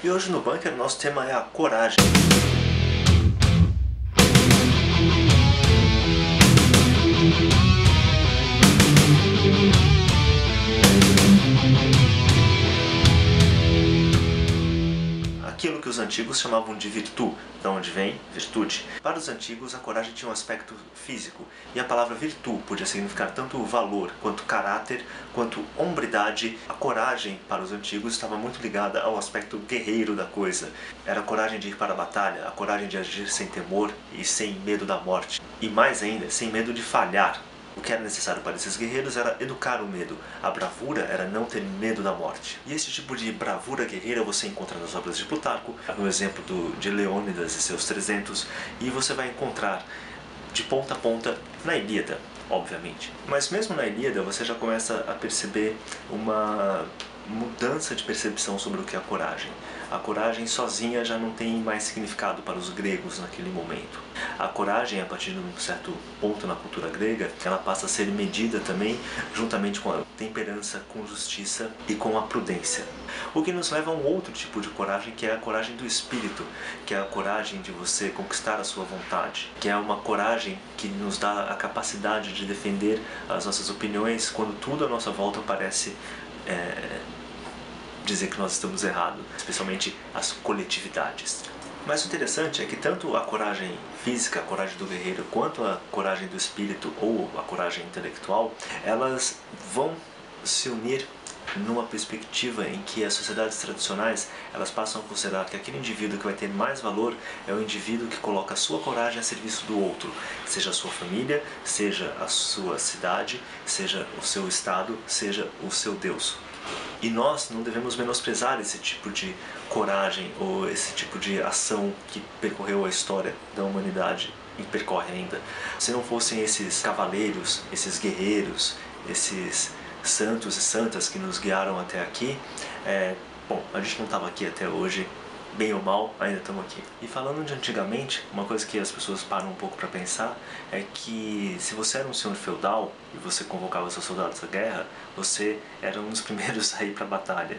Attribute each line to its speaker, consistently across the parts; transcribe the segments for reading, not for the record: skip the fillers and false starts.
Speaker 1: E hoje no Bunker nosso tema é a coragem. Aquilo que os antigos chamavam de virtu, de onde vem virtude. Para os antigos, a coragem tinha um aspecto físico, e a palavra virtu podia significar tanto valor, quanto caráter, quanto hombridade. A coragem, para os antigos, estava muito ligada ao aspecto guerreiro da coisa. Era a coragem de ir para a batalha, a coragem de agir sem temor e sem medo da morte. E mais ainda, sem medo de falhar. O que era necessário para esses guerreiros era educar o medo. A bravura era não ter medo da morte. E esse tipo de bravura guerreira você encontra nas obras de Plutarco, no exemplo de Leônidas e seus 300, e você vai encontrar de ponta a ponta na Ilíada, obviamente. Mas mesmo na Ilíada você já começa a perceber uma mudança de percepção sobre o que é a coragem. A coragem sozinha já não tem mais significado para os gregos naquele momento. A coragem, a partir de um certo ponto na cultura grega, ela passa a ser medida também juntamente com a temperança, com justiça e com a prudência. O que nos leva a um outro tipo de coragem, que é a coragem do espírito, que é a coragem de você conquistar a sua vontade, que é uma coragem que nos dá a capacidade de defender as nossas opiniões quando tudo à nossa volta parece dizer que nós estamos errados, especialmente as coletividades. Mas o interessante é que tanto a coragem física, a coragem do guerreiro, quanto a coragem do espírito ou a coragem intelectual, elas vão se unir numa perspectiva em que as sociedades tradicionais elas passam a considerar que aquele indivíduo que vai ter mais valor é o indivíduo que coloca a sua coragem a serviço do outro, seja a sua família, seja a sua cidade, seja o seu estado, seja o seu Deus. E nós não devemos menosprezar esse tipo de coragem ou esse tipo de ação que percorreu a história da humanidade e percorre ainda. Se não fossem esses cavaleiros, esses guerreiros, esses santos e santas que nos guiaram até aqui, bom, a gente não estava aqui até hoje, bem ou mal, ainda estamos aqui. E falando de antigamente, uma coisa que as pessoas param um pouco para pensar é que se você era um senhor feudal e você convocava seus soldados à guerra, você era um dos primeiros a ir para a batalha.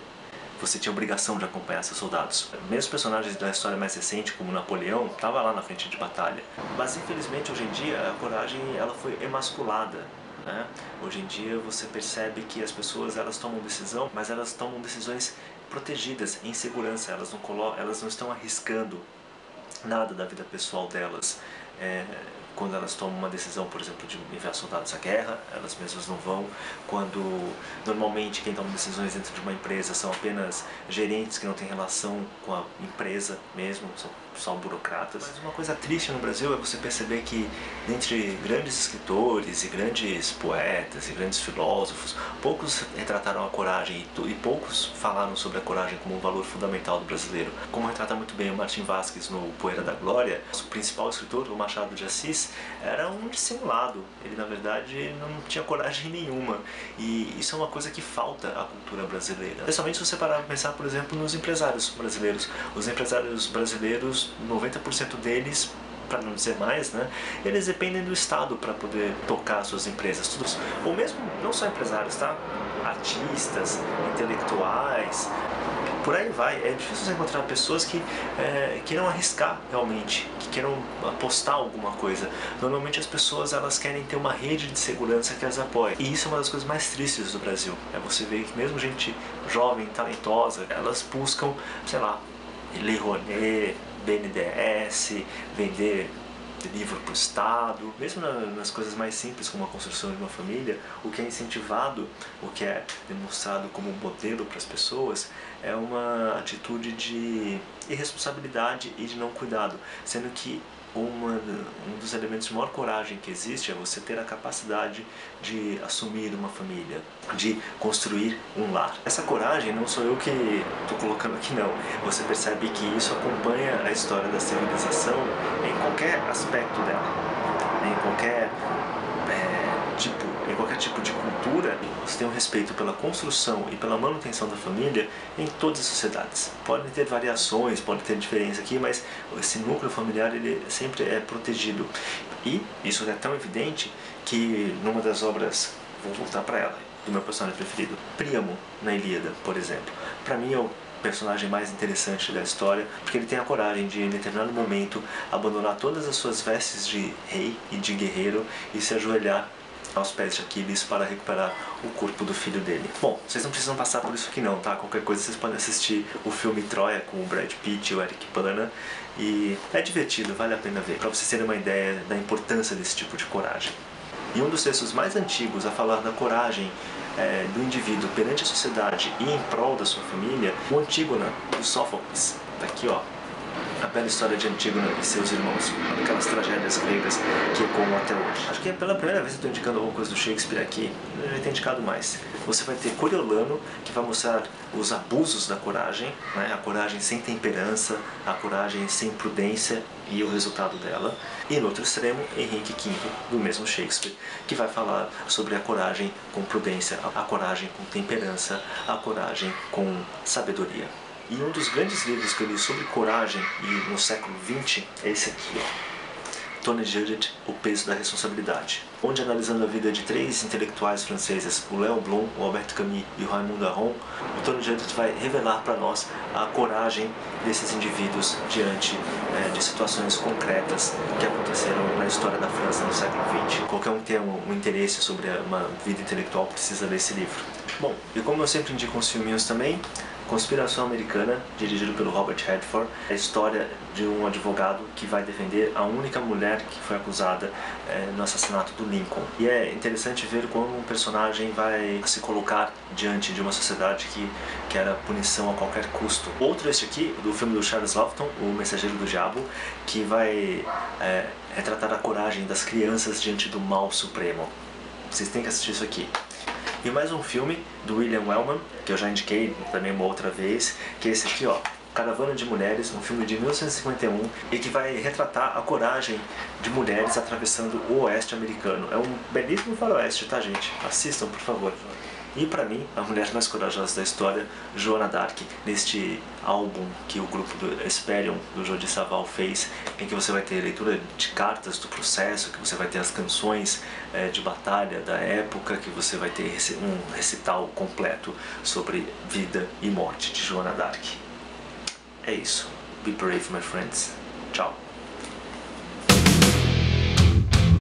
Speaker 1: Você tinha obrigação de acompanhar seus soldados. Mesmo personagens da história mais recente, como Napoleão, estava lá na frente de batalha. Mas infelizmente hoje em dia a coragem ela foi emasculada. Né? Hoje em dia você percebe que as pessoas elas tomam decisão, mas elas tomam decisões protegidas, em segurança, elas não estão arriscando nada da vida pessoal delas. Quando elas tomam uma decisão, por exemplo, de enviar soldados à guerra, elas mesmas não vão. Quando normalmente quem toma decisões dentro de uma empresa são apenas gerentes que não têm relação com a empresa mesmo, são só burocratas. Mas uma coisa triste no Brasil é você perceber que dentre grandes escritores e grandes poetas e grandes filósofos, poucos retrataram a coragem e poucos falaram sobre a coragem como um valor fundamental do brasileiro. Como retrata muito bem o Martim Vazquez no Poeira da Glória, o principal escritor, o Machado de Assis, era um dissimulado. Ele, na verdade, não tinha coragem nenhuma. E isso é uma coisa que falta à cultura brasileira. Especialmente se você parar para pensar, por exemplo, nos empresários brasileiros. Os empresários brasileiros, 90% deles, para não dizer mais, né, eles dependem do Estado para poder tocar suas empresas. Todos, ou mesmo, não só empresários, tá? Artistas, intelectuais, por aí vai. É difícil você encontrar pessoas que queiram arriscar realmente, que queiram apostar alguma coisa. Normalmente as pessoas elas querem ter uma rede de segurança que as apoie. E isso é uma das coisas mais tristes do Brasil. É você ver que mesmo gente jovem, talentosa, elas buscam, sei lá, Lei Rouanet, BNDES, vender livro para o Estado, mesmo nas coisas mais simples como a construção de uma família, o que é incentivado, o que é demonstrado como modelo para as pessoas é uma atitude de irresponsabilidade e de não cuidado, sendo que um dos elementos de maior coragem que existe é você ter a capacidade de assumir uma família, de construir um lar. Essa coragem não sou eu que estou colocando aqui não, você percebe que isso acompanha a história da civilização em qualquer aspecto dela, em qualquer tipo de cultura. Você tem um respeito pela construção e pela manutenção da família em todas as sociedades. Podem ter variações, pode ter diferença aqui, mas esse núcleo familiar ele sempre é protegido. E isso é tão evidente que numa das obras, vou voltar para ela, do meu personagem preferido, Príamo, na Ilíada, por exemplo. Para mim é o personagem mais interessante da história, porque ele tem a coragem de, em determinado momento, abandonar todas as suas vestes de rei e de guerreiro e se ajoelhar aos pés de Aquiles para recuperar o corpo do filho dele. Bom, vocês não precisam passar por isso aqui não, tá? Qualquer coisa vocês podem assistir o filme Troia com o Brad Pitt e o Eric Bana, e é divertido, vale a pena ver, para vocês terem uma ideia da importância desse tipo de coragem. E um dos textos mais antigos a falar da coragem do indivíduo perante a sociedade e em prol da sua família, o Antígona, do Sófocles. Tá aqui, ó. A bela história de Antígona e seus irmãos, aquelas tragédias gregas que ecoam até hoje. Acho que é pela primeira vez que eu estou indicando alguma coisa do Shakespeare aqui, eu já tenho indicado mais. Você vai ter Coriolano, que vai mostrar os abusos da coragem, né? A coragem sem temperança, a coragem sem prudência e o resultado dela. E no outro extremo, Henrique V, do mesmo Shakespeare, que vai falar sobre a coragem com prudência, a coragem com temperança, a coragem com sabedoria. E um dos grandes livros que eu li sobre coragem e no século XX é esse aqui, ó. Tony Judt, O Peso da Responsabilidade, onde, analisando a vida de três intelectuais franceses, o Léon Blum, o Albert Camus e o Raymond Aron, o Tony Judt vai revelar para nós a coragem desses indivíduos diante de situações concretas que aconteceram na história da França no século XX. Qualquer um que tenha um interesse sobre uma vida intelectual precisa ler esse livro. Bom, e como eu sempre indico uns filminhos também, Conspiração Americana, dirigido pelo Robert Redford, é a história de um advogado que vai defender a única mulher que foi acusada no assassinato do Lincoln. E é interessante ver como um personagem vai se colocar diante de uma sociedade que quer punição a qualquer custo. Outro este aqui, do filme do Charles Laughton, O Mensageiro do Diabo, que vai retratar a coragem das crianças diante do mal supremo. Vocês têm que assistir isso aqui. E mais um filme do William Wellman, que eu já indiquei também uma outra vez, que é esse aqui, ó, Caravana de Mulheres, um filme de 1951, e que vai retratar a coragem de mulheres atravessando o oeste americano. É um belíssimo faroeste, tá, gente? Assistam, por favor. E para mim, a mulher mais corajosa da história, Joana d'Arc, neste álbum que o grupo do Hesperion, do Jordi Savall, fez, em que você vai ter leitura de cartas do processo, que você vai ter as canções de batalha da época, que você vai ter um recital completo sobre vida e morte de Joana d'Arc. É isso. Be brave, my friends. Tchau.